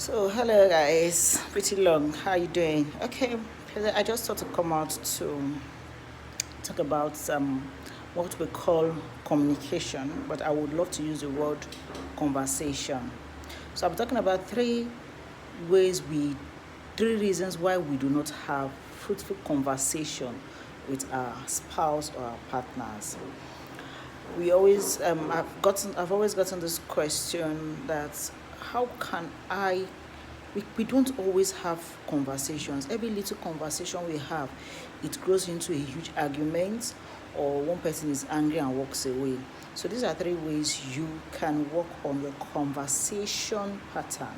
So hello guys, pretty long. How you doing? Okay, I just thought to come out to talk about what we call communication, but I would love to use the word conversation. So I'm talking about three reasons why we do not have fruitful conversation with our spouse or our partners. I've always gotten this question that how can we don't always have conversations. Every little conversation we have, it grows into a huge argument, or one person is angry and walks away. So these are three ways you can work on your conversation pattern.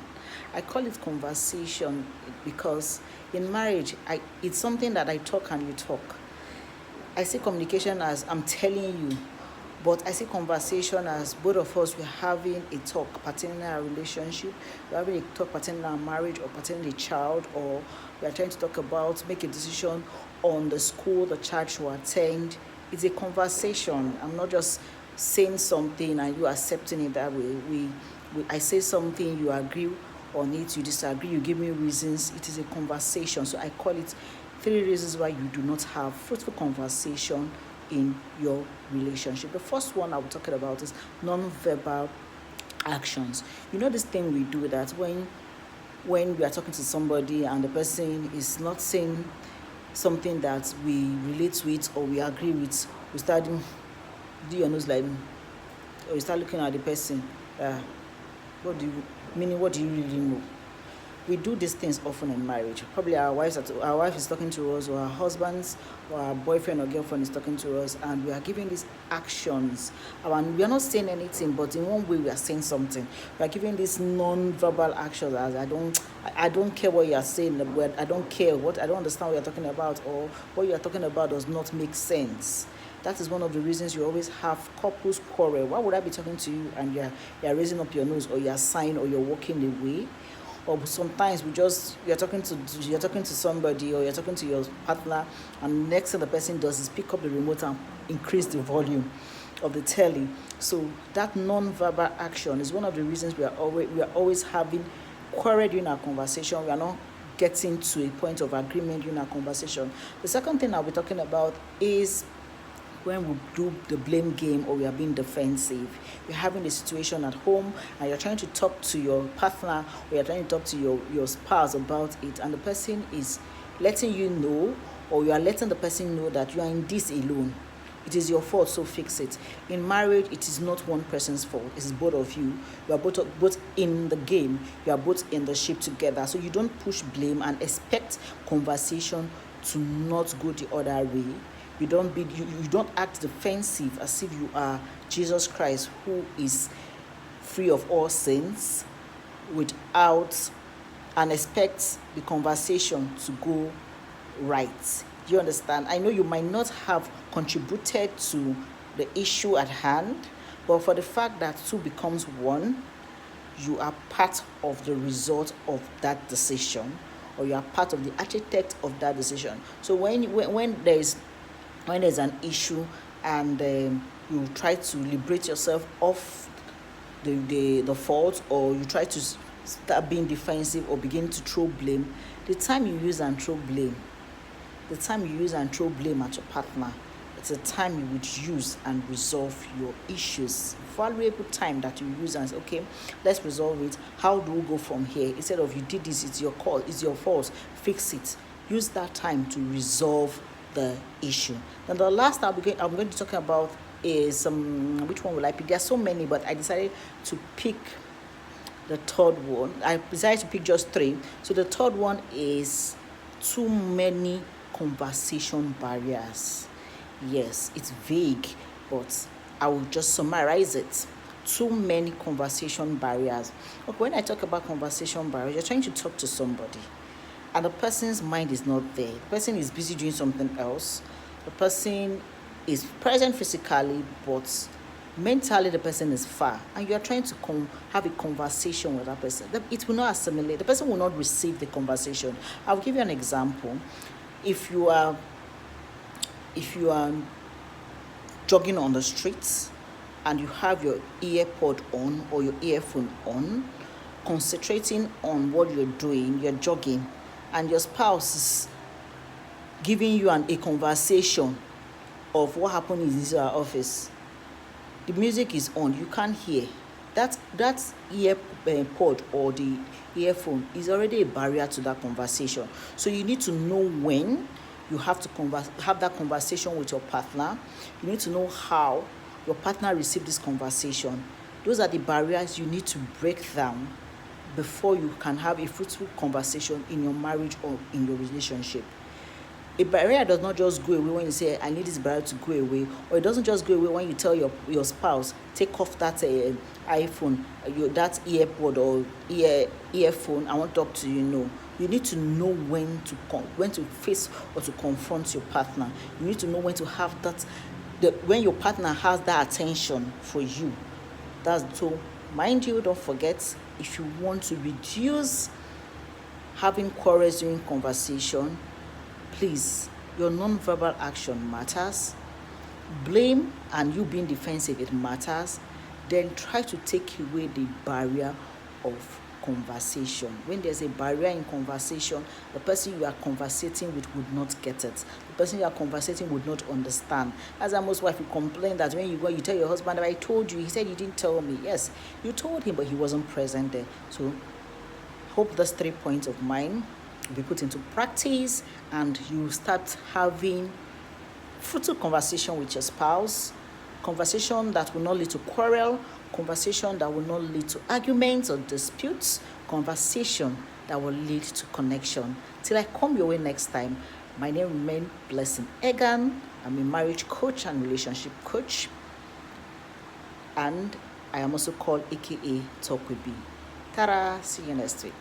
I call it conversation because in marriage, it's something that I talk and you talk. I see communication as I'm telling you, but I see conversation as both of us we're having a talk pertaining our relationship, we're having a talk pertaining our marriage or pertaining a child, or we're trying to talk about make a decision on the school, the church to attend. It's a conversation. I'm not just saying something and you accepting it that way. I say something, you agree on it, you disagree, you give me reasons. It is a conversation. So I call it three reasons why you do not have fruitful conversation in your relationship. The first one I will talk about is non-verbal actions. You know this thing we do that when we are talking to somebody and the person is not saying something that we relate with or we agree with, we start do your nose like, or you start looking at the person. What do you really know? We do these things often in marriage. Probably our wife is talking to us, or our husbands or our boyfriend or girlfriend is talking to us, and we are giving these actions. And we are not saying anything, but in one way we are saying something. We are giving these non-verbal actions as I don't care what you are saying, I don't care I don't understand what you're talking about, or what you are talking about does not make sense. That is one of the reasons you always have couples quarrel. Why would I be talking to you and you're raising up your nose, or you're sighing, or you're walking away? Or sometimes you're talking to somebody, or you're talking to your partner, and next thing the person does is pick up the remote and increase the volume of the telly. So that non-verbal action is one of the reasons we are always having quarrel during our conversation. We are not getting to a point of agreement during our conversation. The second thing I'll be talking about is when we do the blame game, or we are being defensive. You're having a situation at home and you're trying to talk to your partner, or you're trying to talk to your spouse about it, and the person is letting you know, or you are letting the person know that you are in this alone. It is your fault, so fix it. In marriage, it is not one person's fault. It is both of you. You are both in the game. You are both in the ship together. So you don't push blame and expect conversation to not go the other way. You don't act defensive as if you are Jesus Christ, who is free of all sins, without and expect the conversation to go right. Do you understand? I know you might not have contributed to the issue at hand, but for the fact that two becomes one, you are part of the result of that decision, or you are part of the architect of that decision. So when there's an issue and you try to liberate yourself of the fault, or you try to start being defensive or begin to throw blame, the time you use and throw blame at your partner, it's a time you would use and resolve your issues. Valuable time that you use and say, okay, let's resolve it. How do we go from here? Instead of you did this, it's your call, it's your fault, fix it. Use that time to resolve the issue. Then the last I'm going to talk about is which one will I pick? There are so many, but I decided to pick the third one. I decided to pick just three. So the third one is too many conversation barriers. Yes, it's vague, but I will just summarize it. Too many conversation barriers. Okay, when I talk about conversation barriers, you're trying to talk to somebody, and the person's mind is not there. The person is busy doing something else. The person is present physically, but mentally the person is far, and you are trying to have a conversation with that person. It will not assimilate. The person will not receive the conversation. I'll give you an example. If you are jogging on the streets and you have your earpod on or your earphone on, concentrating on what you're doing, you're jogging, and your spouse is giving you a conversation of what happened in this office, the music is on, you can't hear. That ear pod or the earphone is already a barrier to that conversation. So you need to know when you have to have that conversation with your partner. You need to know how your partner received this conversation. Those are the barriers you need to break down before you can have a fruitful conversation in your marriage or in your relationship. A barrier does not just go away when you say, I need this barrier to go away, or it doesn't just go away when you tell your spouse, take off that iPhone, that earpod or earphone, I want to talk to you. No, you need to know when to face or to confront your partner. You need to know when to have when your partner has that attention for you. That's so. Mind you, don't forget, if you want to reduce having quarrels during conversation, please, your non-verbal action matters. Blame and you being defensive, it matters. Then try to take away the barrier of conversation. When there's a barrier in conversation, the person you are conversating with would not get it. The person you are conversating would not understand. As a most wife, you complain that when you go, you tell your husband, I told you, he said you didn't tell me. Yes, you told him, but he wasn't present there. So hope those 3 points of mine will be put into practice and you start having fruitful conversation with your spouse, conversation that will not lead to quarrel, conversation that will not lead to arguments or disputes, conversation that will lead to connection. Till I come your way next time, my name remains Blessing Egan. I'm a marriage coach and relationship coach, and I am also called AKA Talk with B. Ta-da! See you next week.